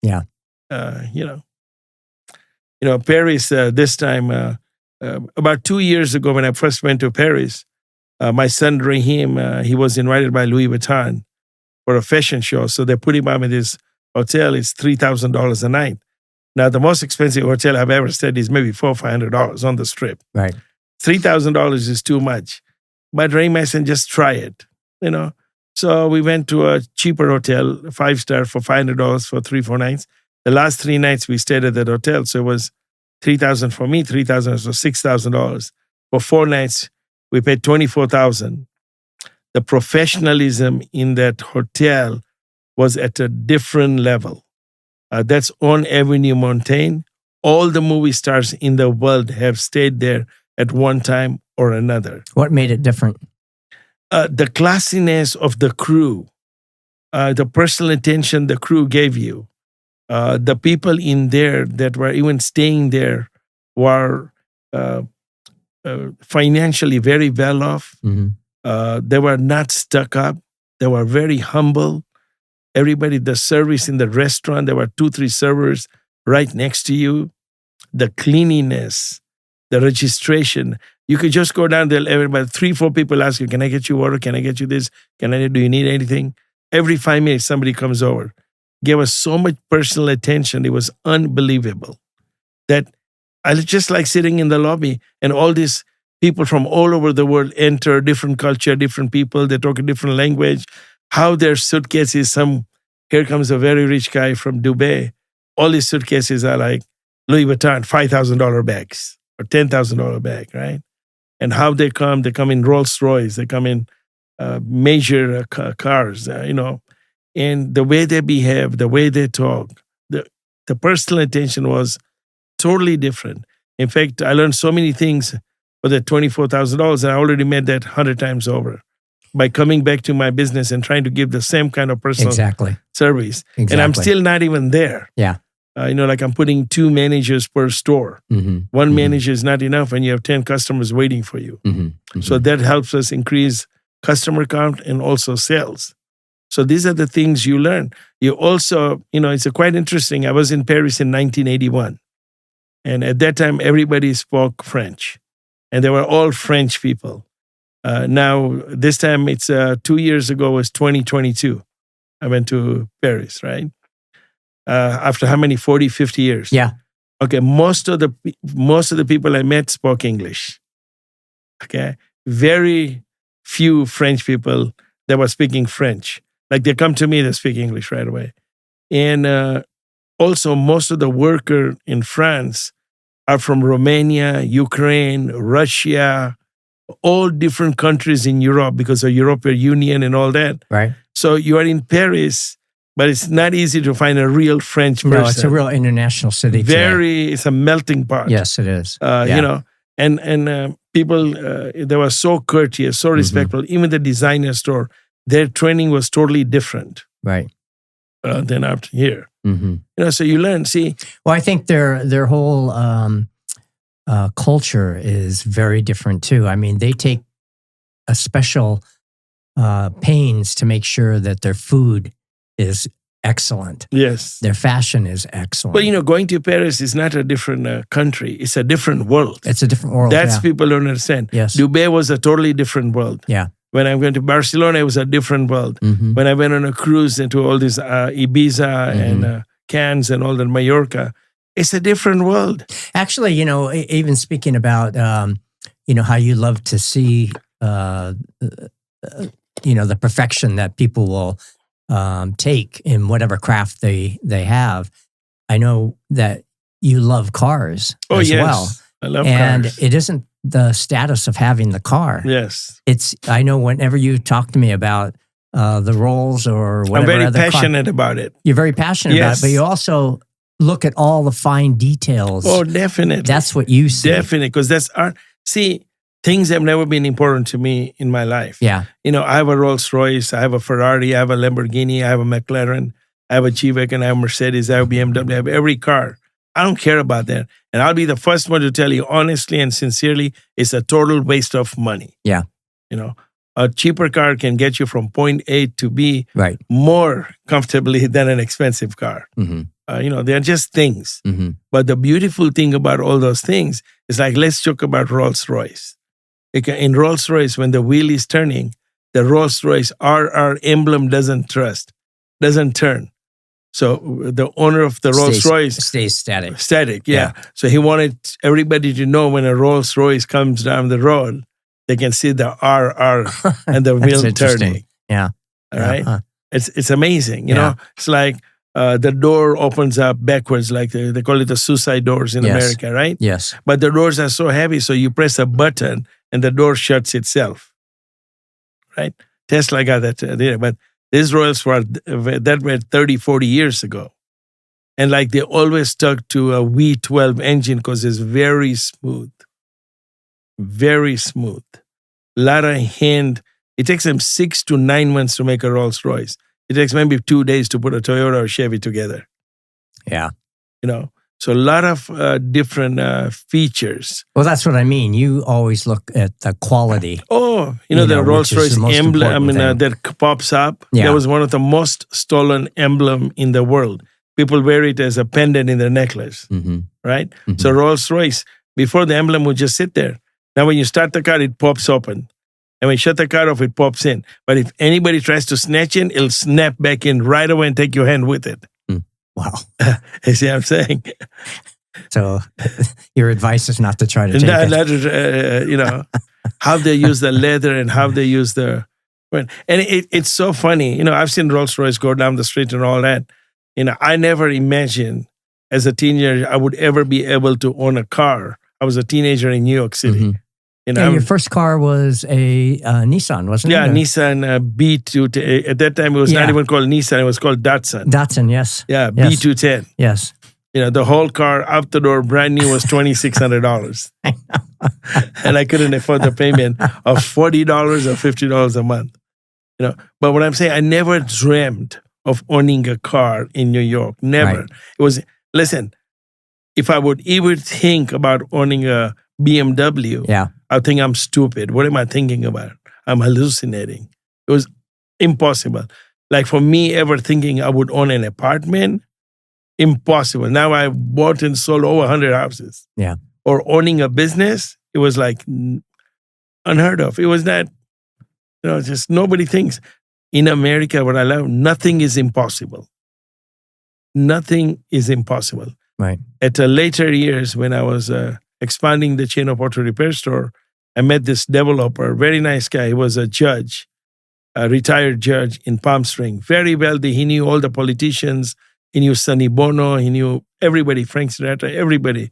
Yeah. Paris, this time, about 2 years ago when I first went to Paris, my son Rahim, he was invited by Louis Vuitton for a fashion show. So they put him up in this hotel. It's $3,000 a night. Now, the most expensive hotel I've ever stayed is maybe $400 or $500 on the strip. Right. $3,000 is too much. But Rahim, I said, just try it, So we went to a cheaper hotel, 5-star for $500 for 3-4 nights. The last 3 nights we stayed at that hotel. So it was $3,000 for me, $3,000, so $6,000. For 4 nights, we paid $24,000. The professionalism in that hotel was at a different level. That's on Avenue Montaigne. All the movie stars in the world have stayed there at one time or another. What made it different? The classiness of the crew, the personal attention the crew gave you. The people in there that were even staying there were financially very well off. Mm-hmm. They were not stuck up. They were very humble. Everybody, the service in the restaurant, there were 2-3 servers right next to you. The cleanliness, the registration. You could just go down there, everybody, 3-4 people ask you, can I get you water? Can I get you this? Do you need anything? Every 5 minutes, somebody comes over. Gave us so much personal attention. It was unbelievable. That I just like sitting in the lobby and all these people from all over the world enter, different culture, different people, they talk a different language. How their suitcases, here comes a very rich guy from Dubai. All his suitcases are like Louis Vuitton, $5,000 bags or $10,000 bag, right? And how they come in Rolls Royce, they come in major cars, And the way they behave, the way they talk, the personal attention was totally different. In fact, I learned so many things for that $24,000, and I already made that 100 times over by coming back to my business and trying to give the same kind of personal service. Exactly. And I'm still not even there. Yeah. Like I'm putting 2 managers per store. Mm-hmm. One manager is not enough, and you have 10 customers waiting for you. Mm-hmm. Mm-hmm. So that helps us increase customer count and also sales. So these are the things you learn. You also, it's quite interesting. I was in Paris in 1981. And at that time, everybody spoke French. And they were all French people. Now, this time, it's 2 years ago, was 2022. I went to Paris, right? After how many, 40, 50 years? Yeah. Okay, most of the people I met spoke English. Okay? Very few French people that were speaking French. Like they come to me, they speak English right away. And also, most of the workers in France are from Romania, Ukraine, Russia, all different countries in Europe because of European Union and all that. Right. So you are in Paris, but it's not easy to find a real French person. No, it's a real international city. It's a melting pot. Yes, it is. And people, they were so courteous, so respectful. Mm-hmm. Even the designer store, their training was totally different. Right. Than out here. Mm-hmm. So you learn, see. Well, I think their whole culture is very different too. I mean, they take a special pains to make sure that their food is excellent. Yes. Their fashion is excellent. But, going to Paris is not a different country. It's a different world. It's a different world. That's people don't understand. Yes. Dubai was a totally different world. Yeah. When I went to Barcelona, it was a different world. Mm-hmm. When I went on a cruise into all these Ibiza and Cannes and all that, Mallorca, it's a different world. Actually, even speaking about, how you love to see, the perfection that people will take in whatever craft they have. I know that you love cars as well. I love cars. And it isn't the status of having the car. Yes. I know whenever you talk to me about the Rolls or whatever. I'm very passionate about it. You're very passionate about it, but you also look at all the fine details. Oh, definitely. That's what you see. Definitely, because that's art. See, things have never been important to me in my life. Yeah. I have a Rolls Royce, I have a Ferrari, I have a Lamborghini, I have a McLaren, I have a G-Wagon, I have a Mercedes, I have a BMW, I have every car. I don't care about that. And I'll be the first one to tell you honestly and sincerely, it's a total waste of money. Yeah. A cheaper car can get you from point A to B right. more comfortably than an expensive car. Mm-hmm. they're just things. Mm-hmm. But the beautiful thing about all those things is like, let's talk about Rolls Royce. In Rolls Royce, when the wheel is turning, the Rolls Royce RR emblem doesn't turn. So the owner of the Rolls Royce stays static. Static, yeah. So he wanted everybody to know when a Rolls Royce comes down the road, they can see the RR and the wheel turning. Yeah. All right. It's amazing. It's like the door opens up backwards, like they call it the suicide doors in America, right? Yes. But the doors are so heavy, so you press a button and the door shuts itself. Right? Tesla got that there, but these Royals were 30, 40 years ago. And like they always stuck to a V12 engine because it's very smooth. Very smooth. A lot of hand. It takes them 6 to 9 months to make a Rolls Royce. It takes maybe 2 days to put a Toyota or Chevy together. Yeah. So a lot of different features. Well, that's what I mean. You always look at the quality. Oh, the Rolls Royce emblem that pops up. Yeah. That was one of the most stolen emblem in the world. People wear it as a pendant in their necklace, right? Mm-hmm. So Rolls Royce, before the emblem would just sit there. Now when you start the car, it pops open. And when you shut the car off, it pops in. But if anybody tries to snatch in, it'll snap back in right away and take your hand with it. Wow. You see what I'm saying? So your advice is not to try to take it. How they use the leather and how they use the... And it's so funny. I've seen Rolls Royce go down the street and all that. I never imagined as a teenager I would ever be able to own a car. I was a teenager in New York City. Your first car was a Nissan, wasn't it? Yeah, Nissan B210. At that time, it was not even called Nissan. It was called Datsun. Datsun, yes. Yeah, yes. B210. Yes. The whole car out the door, brand new, was $2,600. And I couldn't afford the payment of $40 or $50 a month. But what I'm saying, I never dreamt of owning a car in New York. Never. Right. It was, listen, if I would even think about owning a BMW, I think I'm stupid. What am I thinking about? I'm hallucinating. It was impossible. Like for me, ever thinking I would own an apartment, impossible. Now I bought and sold over 100 houses. Yeah. Or owning a business, it was like unheard of. It was that, just nobody thinks. In America, what I love, nothing is impossible. Nothing is impossible. Right. At later years, when I was expanding the chain of auto repair store, I met this developer, very nice guy. He was a judge, a retired judge in Palm Springs. Very wealthy. He knew all the politicians. He knew Sonny Bono. He knew everybody, Frank Sinatra, everybody.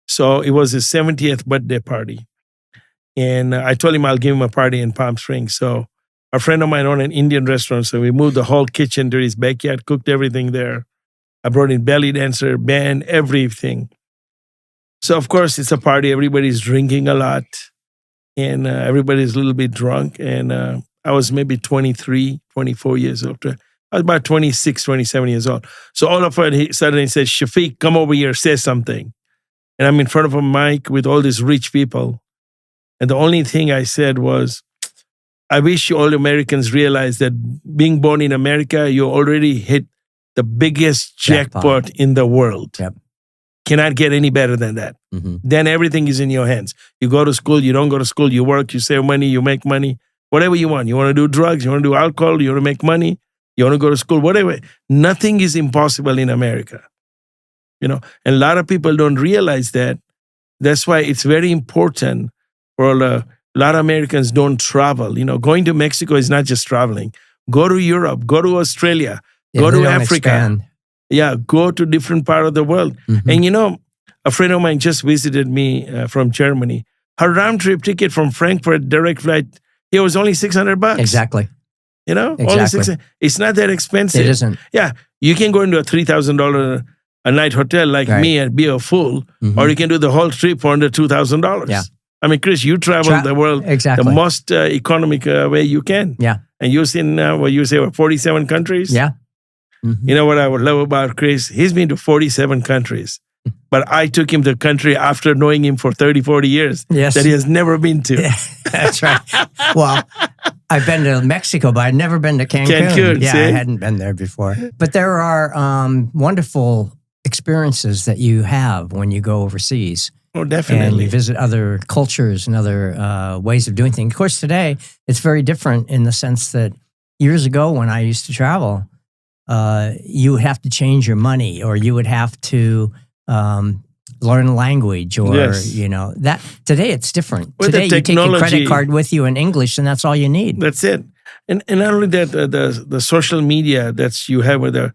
So it was his 70th birthday party. And I told him I'll give him a party in Palm Springs. So a friend of mine owned an Indian restaurant. So we moved the whole kitchen to his backyard, cooked everything there. I brought in belly dancer, band, everything. So, of course, it's a party. Everybody's drinking a lot. And everybody's a little bit drunk. And I was maybe 23, 24 years old. I was about 26, 27 years old. So all of a sudden he said, Shafik, come over here, say something. And I'm in front of a mic with all these rich people. And the only thing I said was, I wish all Americans realize that being born in America, you already hit the biggest jackpot in the world. Yep. Cannot get any better than that. Mm-hmm. Then everything is in your hands. You go to school, you don't go to school, you work, you save money, you make money, whatever you want. You want to do drugs, you want to do alcohol, you want to make money, you want to go to school, whatever. Nothing is impossible in America. And a lot of people don't realize that. That's why it's very important for a lot of Americans don't travel. Going to Mexico is not just traveling. Go to Europe, go to Australia, go to Africa. Expand. Yeah, go to different part of the world. Mm-hmm. And a friend of mine just visited me from Germany. Her round trip ticket from Frankfurt, direct flight, it was only $600. Exactly. Only Exactly. $600. It's not that expensive. It isn't. Yeah, you can go into a $3,000 a night hotel like me and be a fool, or you can do the whole trip for under $2,000. Yeah. I mean, Chris, you travel the world exactly the most economic way you can. Yeah. And you've seen, 47 countries? Yeah. Mm-hmm. You know what I would love about Chris? He's been to 47 countries. But I took him to a country after knowing him for 30, 40 years that he has never been to. Yeah, that's right. Well, I've been to Mexico, but I'd never been to Cancun. Cancun, Yeah, see? I hadn't been there before. But there are wonderful experiences that you have when you go overseas. Oh, And definitely. you visit other cultures and other ways of doing things. Of course, today it's very different in the sense that years ago when I used to travel, you would have to change your money, or you would have to learn a language, or Yes. that. Today it's different. With the Today you take your technology- credit card with you in English, and that's all you need. That's it. And not only that, the social media that you have with the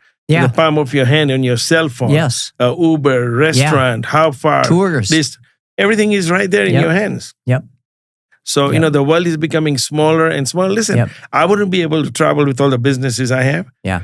palm of your hand on your cell phone. Yes. Uber, restaurant, how far, Tours. this, everything is right there in Yep. your hands. Yep. So, Yep. the world is becoming smaller and smaller. Listen, Yep. I wouldn't be able to travel with all the businesses I have. Yeah.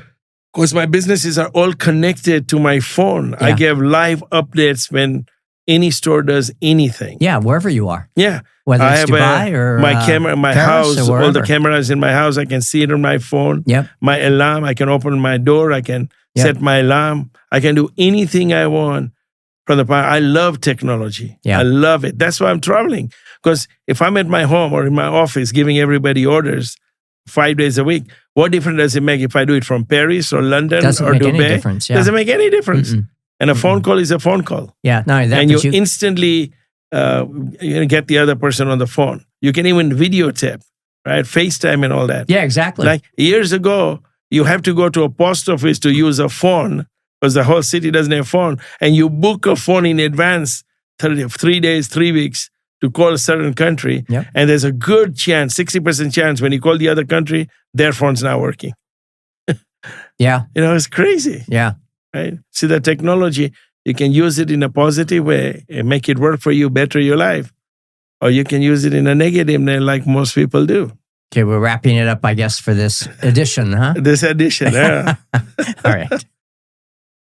Because my businesses are all connected to my phone. I Yeah. give live updates when any store does anything. Yeah, wherever you are, Yeah. whether I it's have Dubai or my camera in my Paris house, or all the wherever. cameras in my house, I can see it on my phone. Yep. My alarm, I can open my door, I can Yep. set my alarm. I can do anything I want from the power. I love technology. Yeah. I love it. That's why I'm traveling. Because if I'm at my home or in my office giving everybody orders 5 days a week, what difference does it make if I do it from Paris or London Doesn't or make Dubai? any difference. Yeah. Doesn't make any difference. Mm-mm. And a phone call is a phone call. Yeah. Not only that, And but you instantly get the other person on the phone. You can even videotape, right? FaceTime and all that. yeah, exactly. Like years ago, you have to go to a post office to use a phone because the whole city doesn't have phone. And you book a phone in advance, 3 days, 3 weeks to call a certain country. Yep. And there's a good chance, 60% chance when you call the other country, their phone's not working. Yeah. It's crazy, Yeah. right? See, the technology, you can use it in a positive way and make it work for you, better your life. Or you can use it in a negative way like most people do. Okay, we're wrapping it up, I guess, for this edition, huh? This edition, yeah. All right.